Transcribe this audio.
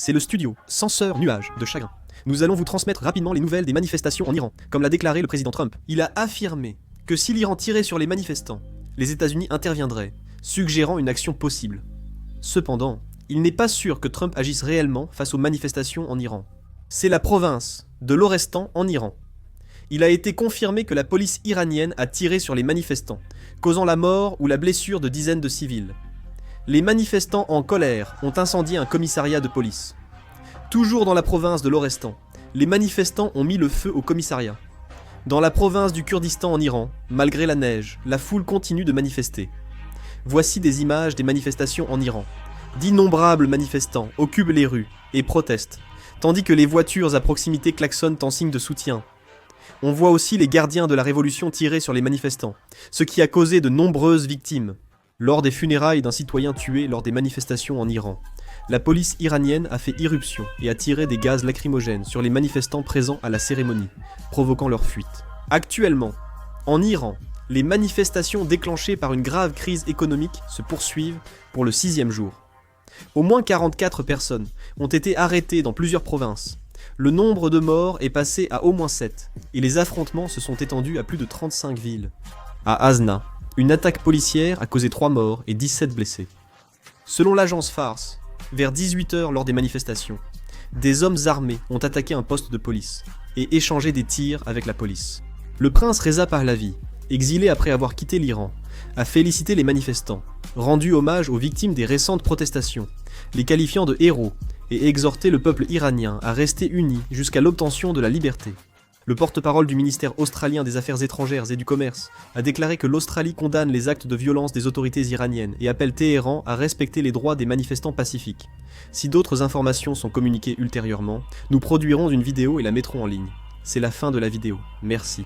C'est le studio Censeur Nuage de Chagrin. Nous allons vous transmettre rapidement les nouvelles des manifestations en Iran. Comme l'a déclaré le président Trump, il a affirmé que si l'Iran tirait sur les manifestants, les États-Unis interviendraient, suggérant une action possible. Cependant, il n'est pas sûr que Trump agisse réellement face aux manifestations en Iran. C'est la province de l'Orestan en Iran. Il a été confirmé que la police iranienne a tiré sur les manifestants, causant la mort ou la blessure de dizaines de civils. Les manifestants en colère ont incendié un commissariat de police. Toujours dans la province de l'Orestan, les manifestants ont mis le feu au commissariat. Dans la province du Kurdistan en Iran, malgré la neige, la foule continue de manifester. Voici des images des manifestations en Iran. D'innombrables manifestants occupent les rues et protestent, tandis que les voitures à proximité klaxonnent en signe de soutien. On voit aussi les gardiens de la révolution tirer sur les manifestants, ce qui a causé de nombreuses victimes. Lors des funérailles d'un citoyen tué lors des manifestations en Iran, la police iranienne a fait irruption et a tiré des gaz lacrymogènes sur les manifestants présents à la cérémonie, provoquant leur fuite. Actuellement, en Iran, les manifestations déclenchées par une grave crise économique se poursuivent pour le 6e jour. Au moins 44 personnes ont été arrêtées dans plusieurs provinces. Le nombre de morts est passé à au moins 7, et les affrontements se sont étendus à plus de 35 villes. À Azna, une attaque policière a causé 3 morts et 17 blessés. Selon l'agence Fars, vers 18h lors des manifestations, des hommes armés ont attaqué un poste de police et échangé des tirs avec la police. Le prince Reza Pahlavi, exilé après avoir quitté l'Iran, a félicité les manifestants, rendu hommage aux victimes des récentes protestations, les qualifiant de héros et exhorté le peuple iranien à rester uni jusqu'à l'obtention de la liberté. Le porte-parole du ministère australien des Affaires étrangères et du Commerce a déclaré que l'Australie condamne les actes de violence des autorités iraniennes et appelle Téhéran à respecter les droits des manifestants pacifiques. Si d'autres informations sont communiquées ultérieurement, nous produirons une vidéo et la mettrons en ligne. C'est la fin de la vidéo. Merci.